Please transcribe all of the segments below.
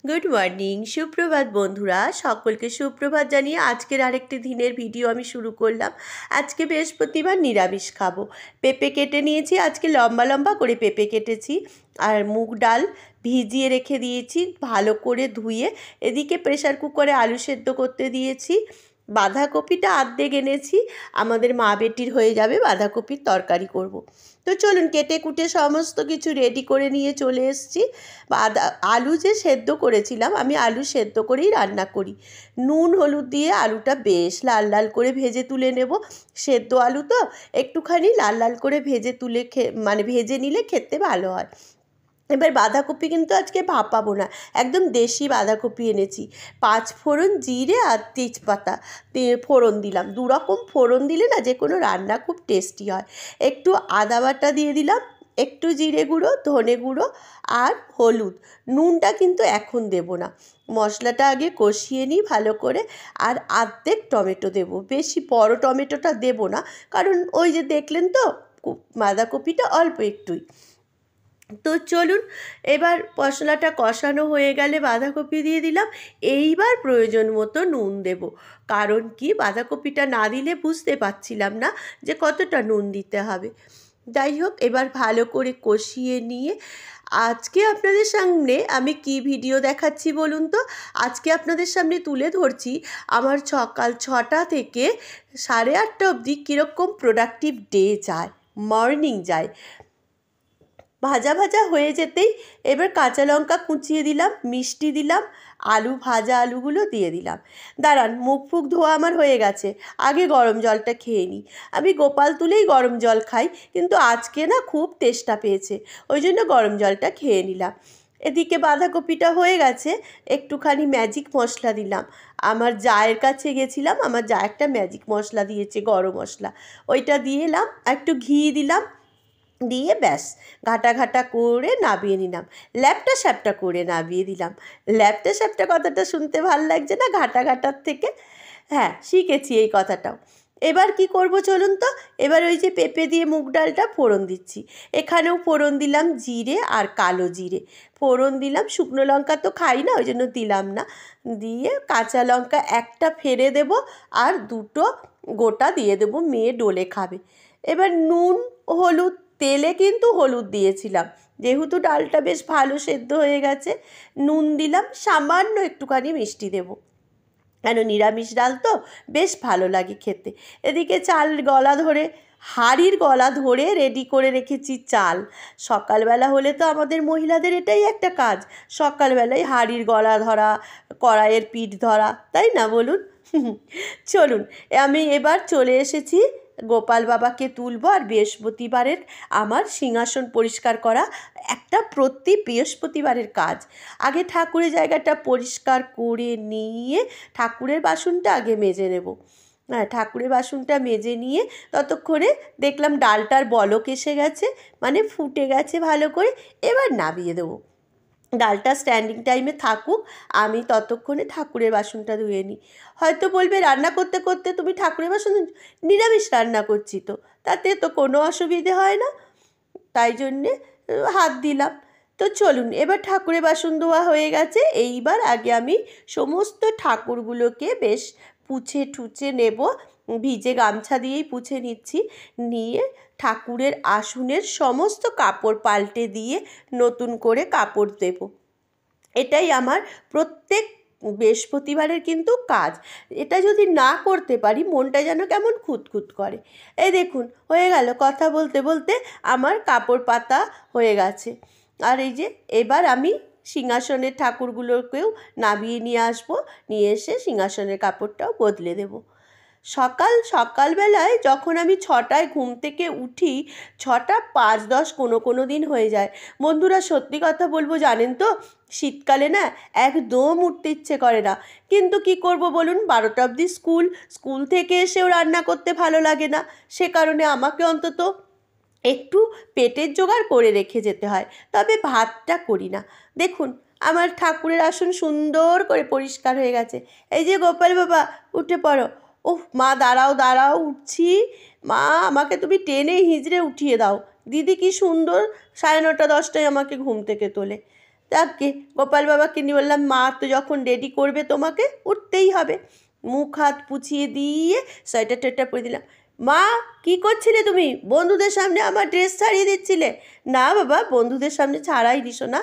Good morning, সুপ্রভাত বন্ধুরা। সকলকে সুপ্রভাত জানিয়ে আজকের আরেকটি দিনের ভিডিও আমি শুরু করলাম। আজকে বৃহস্পতিবার, নিরামিষ খাবো। পেঁপে কেটে নিয়েছি, আজকে লম্বা লম্বা করে পেঁপে কেটেছি। আর মুগ ডাল ভিজিয়ে রেখে দিয়েছি ভালো করে ধুয়ে। এদিকে প্রেসার কুকারে আলু সেদ্ধ করতে দিয়েছি। বাঁধাকপিটা আর্ধেক এনেছি, আমাদের মা বেটির হয়ে যাবে, বাঁধাকপির তরকারি করব। তো চলুন, কেটে কুটে সমস্ত কিছু রেডি করে নিয়ে চলে এসেছি। আলু যে সেদ্ধ করেছিলাম, আমি আলু সেদ্ধ করেই রান্না করি। নুন হলুদ দিয়ে আলুটা বেশ লাল লাল করে ভেজে তুলে নেব। সেদ্ধ আলু তো একটুখানি লাল লাল করে ভেজে তুলে ভেজে নিলে খেতে ভালো হয়। এবার বাঁধাকপি কিন্তু আজকে ভাপাবো না, একদম দেশি বাঁধাকপি এনেছি। 5 ফোড়ন, জিরে আর তেজপাতা ফোড়ন দিলাম। 2 রকম ফোড়ন দিলে না যে কোনো রান্না খুব টেস্টি হয়। একটু আদা বাটা দিয়ে দিলাম, একটু জিরে গুঁড়ো, ধনে গুঁড়ো আর হলুদ। নুনটা কিন্তু এখন দেব না, মশলাটা আগে কষিয়ে নিই ভালো করে। আর অর্ধেক টমেটো দেব, বেশি বড় টমেটোটা দেব না, কারণ ওই যে দেখলেন তো বাঁধাকপিটা অল্প একটুই। তো চলুন, এবার মশলাটা কষানো হয়ে গেলে বাঁধাকপি দিয়ে দিলাম। এইবার প্রয়োজন মতো নুন দেব, কারণ কি বাঁধাকপিটা না দিলে বুঝতে পারছিলাম না যে কতটা নুন দিতে হবে। যাই হোক, এবার ভালো করে কষিয়ে নিয়ে আজকে আপনাদের সামনে আমি কি ভিডিও দেখাচ্ছি বলুন তো। আজকে আপনাদের সামনে তুলে ধরছি আমার সকাল 6টা থেকে 8:30 অবধি কীরকম প্রোডাক্টিভ ডে যায়, মর্নিং যায়। ভাজা ভাজা হয়ে যেতেই এবার কাঁচা লঙ্কা কুচিয়ে দিলাম, মিষ্টি দিলাম, ভাজা আলুগুলো দিয়ে দিলাম। দাঁড়ান, মুখ ফুক ধোয়া আমার হয়ে গেছে, আগে গরম জলটা খেয়ে নিই। আমি গোপাল তুলেই গরম জল খাই, কিন্তু আজকে না খুব তেষ্টা পেয়েছে, ওই জন্য গরম জলটা খেয়ে নিলাম। এদিকে বাঁধাকপিটা হয়ে গেছে, একটুখানি ম্যাজিক মশলা দিলাম। আমার জায়ের কাছে গেছিলাম, আমার জা একটা ম্যাজিক মশলা দিয়েছে, গরম মশলা, ওইটা দিয়ে এলাম। একটু ঘি দিলাম, দিয়ে ব্যাস ঘাটা ঘাটা করে নামিয়ে নিলাম। ল্যাপটা স্যাপটা করে নামিয়ে দিলাম। ল্যাপটা স্যাপটা কথাটা শুনতে ভাল লাগছে না ঘাটা ঘাটার থেকে? হ্যাঁ, শিখেছি এই কথাটাও। এবার কি করব চলুন তো। এবার ওই যে পেঁপে দিয়ে মুগ ডালটা ফোড়ন দিচ্ছি। এখানেও ফোড়ন দিলাম জিরে আর কালো জিরে ফোড়ন দিলাম। শুকনো লঙ্কা তো খাই না, ওই জন্য দিলাম না। দিয়ে কাঁচা লঙ্কা একটা ফেলে দেব, আর 2টো গোটা দিয়ে দেবো, মেয়ে ডোলে খাবে। এবার নুন হলুদ, তেলে কিন্তু হলুদ দিয়েছিলাম, যেহেতু ডালটা বেশ ভালো সেদ্ধ হয়ে গেছে। নুন দিলাম, সামান্য একটুখানি মিষ্টি দেব, কেন নিরামিষ ডাল তো বেশ ভালো লাগে খেতে। এদিকে চাল হাঁড়ির গলা ধরে রেডি করে রেখেছি চাল। সকালবেলা হলে তো আমাদের মহিলাদের এটাই একটা কাজ, সকালবেলায় হাঁড়ির গলা ধরা, কড়াইয়ের পিঠ ধরা, তাই না বলুন? চলুন, আমি এবার চলে এসেছি, গোপাল বাবাকে তুলব। আর বৃহস্পতিবারের আমার সিংহাসন পরিষ্কার করা একটা প্রতি বৃহস্পতিবারের কাজ। আগে ঠাকুরের জায়গাটা পরিষ্কার করে নিয়ে ঠাকুরের বাসনটা আগে মেজে নেব। হ্যাঁ, ঠাকুরের বাসনটা মেজে নিয়ে ততক্ষণে দেখলাম ডালটার বলক এসে গেছে, মানে ফুটে গেছে ভালো করে। এবার নামিয়ে দেবো। ডালটা স্ট্যান্ডিং টাইমে থাকুক, আমি ততক্ষণে ঠাকুরের বাসনটা ধুয়ে নিই। হয়তো বলবে রান্না করতে করতে তুমি ঠাকুরের বাসন, নিরামিষ রান্না করছি তো, তাতে তো কোনো অসুবিধে হয় না, তাই জন্যে হাত দিলাম। তো চলুন, এবার ঠাকুরের বাসন ধোয়া হয়ে গেছে। এইবার আগে আমি সমস্ত ঠাকুরগুলোকে বেশ পুছে ঠুচে নেব, ভিজে গামছা দিয়েই পুছে নিচ্ছি। নিয়ে ঠাকুরের আসনের সমস্ত কাপড় পাল্টে দিয়ে নতুন করে কাপড় দেব। এটাই আমার প্রত্যেক বৃহস্পতিবারের কিন্তু কাজ। এটা যদি না করতে পারি মনটা যেন কেমন খুঁতখুত করে। এই দেখুন, হয়ে গেল, কথা বলতে বলতে আমার কাপড় পাতা হয়ে গেছে। আর এই যে এবার আমি সিংহাসনের ঠাকুরগুলোকেও নামিয়ে নিয়ে আসবো, নিয়ে এসে সিংহাসনের কাপড়টাও বদলে দেব। সকালবেলায় যখন আমি 6টায় ঘুম থেকে উঠি, 6টা 5-10 কোনো দিন হয়ে যায়। বন্ধুরা, সত্যি কথা বলবো, জানেন তো, শীতকালে না একদম উঠতে ইচ্ছে করে না, কিন্তু কি করব বলুন, 12টা অবধি স্কুল থেকে এসেও রান্না করতে ভালো লাগে না। সে কারণে আমাকে অন্তত একটু পেটের জোগাড় করে রেখে যেতে হয়, তবে ভাতটা করি না। দেখুন, আমার ঠাকুরের আসন সুন্দর করে পরিষ্কার হয়ে গেছে। এই যে গোপাল বাবা, উঠে পড়ো। ওহ মা, দাঁড়াও দাঁড়াও, উঠছি। মা, আমাকে তুমি টেনে হিঁচড়ে উঠিয়ে দাও, দিদি কি সুন্দর 9:30 10টায় আমাকে ঘুম থেকে তোলে। তাকে গোপাল বাবাকে নিয়ে বললাম, মা তো যখন রেডি করবে তোমাকে উঠতেই হবে। মুখ হাত পুছিয়ে দিয়ে সোয়েটার টোয়েটার পরে দিলাম। মা কি করছিলে তুমি? বন্ধুদের সামনে আমার ড্রেস ছাড়িয়ে দিচ্ছিলে? না বাবা, বন্ধুদের সামনে ছাড়াই দিস না,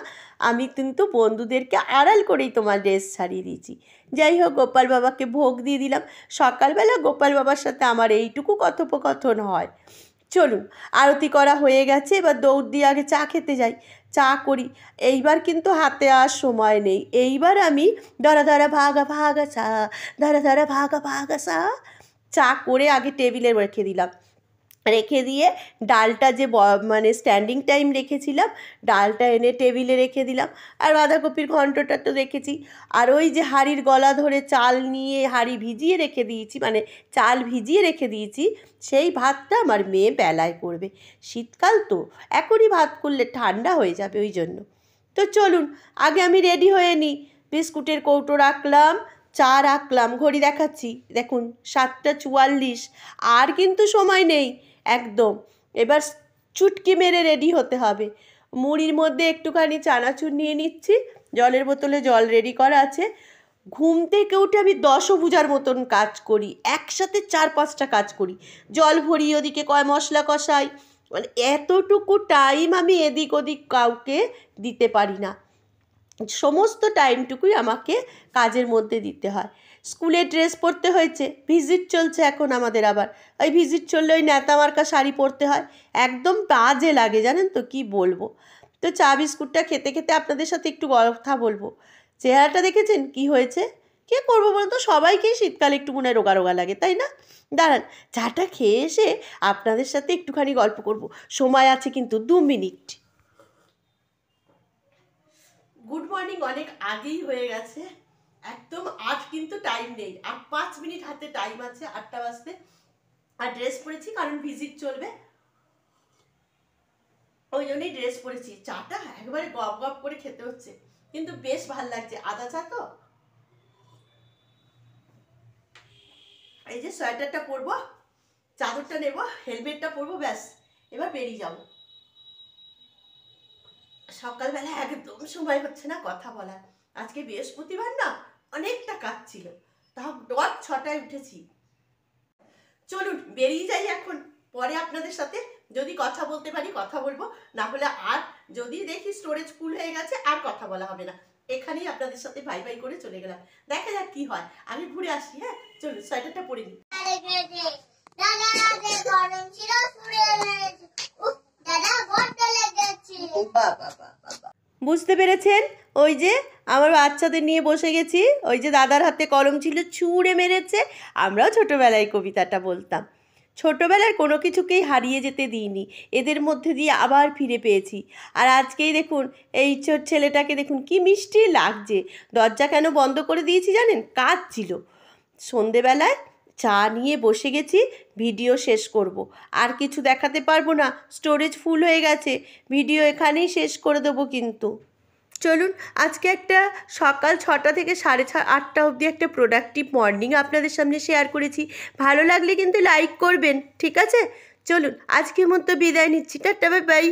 আমি কিন্তু বন্ধুদেরকে আড়াল করেই তোমার ড্রেস ছাড়িয়ে দিয়েছি। যাই হোক, গোপাল বাবাকে ভোগ দিয়ে দিলাম। সকালবেলা গোপাল বাবার সাথে আমার এইটুকু কথোপকথন হয়। চলুন, আরতি করা হয়ে গেছে, এবার দৌড় দিয়ে আগে চা খেতে যাই, চা করি। এইবার কিন্তু হাতে আর সময় নেই, এইবার আমি ধরা ধরা ভাগা ভাগা চা, ধরা ধরা ভাগা ভাগা চা, চা করে আগে টেবিলে রেখে দিলাম। রেখে দিয়ে ডালটা যে মানে স্ট্যান্ডিং টাইম রেখেছিলাম, ডালটা এনে টেবিলে রেখে দিলাম। আর বাঁধাকপির ঘন্টটা তো রেখেছি। আর ওই যে হাঁড়ির গলা ধরে চাল নিয়ে হাঁড়ি ভিজিয়ে রেখে দিয়েছি, মানে চাল ভিজিয়ে রেখে দিয়েছি, সেই ভাতটা আমার মেয়ে বেলায় করবে। শীতকাল তো, এখনই ভাত করলে ঠান্ডা হয়ে যাবে, ওই জন্য। তো চলুন আগে আমি রেডি হয়ে নিই। বিস্কুটের কৌটো রাখলাম, চা রাখলাম, ঘড়ি দেখাচ্ছি দেখুন 7:44। আর কিন্তু সময় নেই একদম, এবার চুটকি মেরে রেডি হতে হবে। মুড়ির মধ্যে একটুখানি চানাচুর নিয়ে নিচ্ছি, জলের বোতলে জল রেডি করা আছে। ঘুম থেকে উঠে আমি দশভুজার মতন কাজ করি, একসাথে 4-5টা কাজ করি। জল ভরি, ওদিকে মশলা কষাই, মানে এতটুকু টাইম আমি এদিক ওদিক কাউকে দিতে পারি না। সমস্ত টাইমটুকুই আমাকে কাজের মধ্যে দিতে হয়। স্কুলে ড্রেস পরতে হয়েছে, ভিজিট চলছে এখন আমাদের, আবার ওই ভিজিট চললে ওই ন্যাতা মার্কা শাড়ি পরতে হয়, একদম বাজে লাগে জানেন তো, কি বলবো। তো চা বিস্কুটটা খেতে খেতে আপনাদের সাথে একটু কথা বলবো। চেহারাটা দেখেছেন কি হয়েছে? কে করবো বলুন তো, সবাইকেই শীতকালে একটু মনে রোগা রোগা লাগে, তাই না? দাঁড়ান, চাটা খেয়ে এসে আপনাদের সাথে একটুখানি গল্প করব, সময় আছে কিন্তু 2 মিনিট। গুড মর্নিং অনেক আগেই হয়ে গেছে, একদম 8 কিন্তু টাইম নেই, 8-5 মিনিট হাতে টাইম আছে 8টা বাজতে। আর ড্রেস পরেছি কারণ ভিজিট চলবে, ওই জন্যই ড্রেস পরেছি। চাটা একবারে গপ গপ করে খেতে হচ্ছে, কিন্তু বেশ ভাল লাগছে, আদা চা তো। এই যে সোয়েটারটা পরবো, চাদরটা নেব, হেলমেটটা পরবো, ব্যাস এবার বেরিয়ে যাব। সকালবেলা একদম সময় হচ্ছে না কথা বলার, আজকে বৃহস্পতিবার না, অনেকটা কাজ ছিল, তাও ডট 6টায় উঠেছি। চলুন বেরিয়ে যাই এখন, পরে আপনাদের সাথে যদি কথা বলতে পারি কথা বলবো, না হলে আর যদি দেখি স্টোরেজ ফুল হয়ে গেছে আর কথা বলা হবে না। এখানেই আপনাদের সাথে বাই বাই করে চলে গেলাম, দেখা যাক কি হয়, আমি ঘুরে আসি। হ্যাঁ চলুন, সোয়েটারটা পরে নিই। বুঝতে পেরেছেন? ওই যে আমার বাচ্চাদের নিয়ে বসে গেছি, ওই যে দাদার হাতে কলম ছিল, ছুঁড়ে মেরেছে। আমরাও ছোটোবেলায় কবিতাটা বলতাম, ছোটোবেলার কোনো কিছুকেই হারিয়ে যেতে দিইনি, এদের মধ্যে দিয়ে আবার ফিরে পেয়েছি। আর আজকেই দেখুন এই ছেলেটাকে দেখুন কি মিষ্টি লাগছে। দরজা কেন বন্ধ করে দিয়েছি জানেন? কাজ ছিল। সন্ধেবেলায় চা নিয়ে বসে গেছি, ভিডিও শেষ করব, আর কিছু দেখাতে পারবো না, স্টোরেজ ফুল হয়ে গেছে, ভিডিও এখানেই শেষ করে দেবো কিন্তু। চলুন আজকে একটা সকাল 6টা থেকে 8:30 অবধি একটা প্রোডাক্টিভ মর্নিং আপনাদের সামনে শেয়ার করেছি। ভালো লাগলে কিন্তু লাইক করবেন, ঠিক আছে? চলুন আজকের মতো বিদায় নিচ্ছি, টাটা বাই বাই।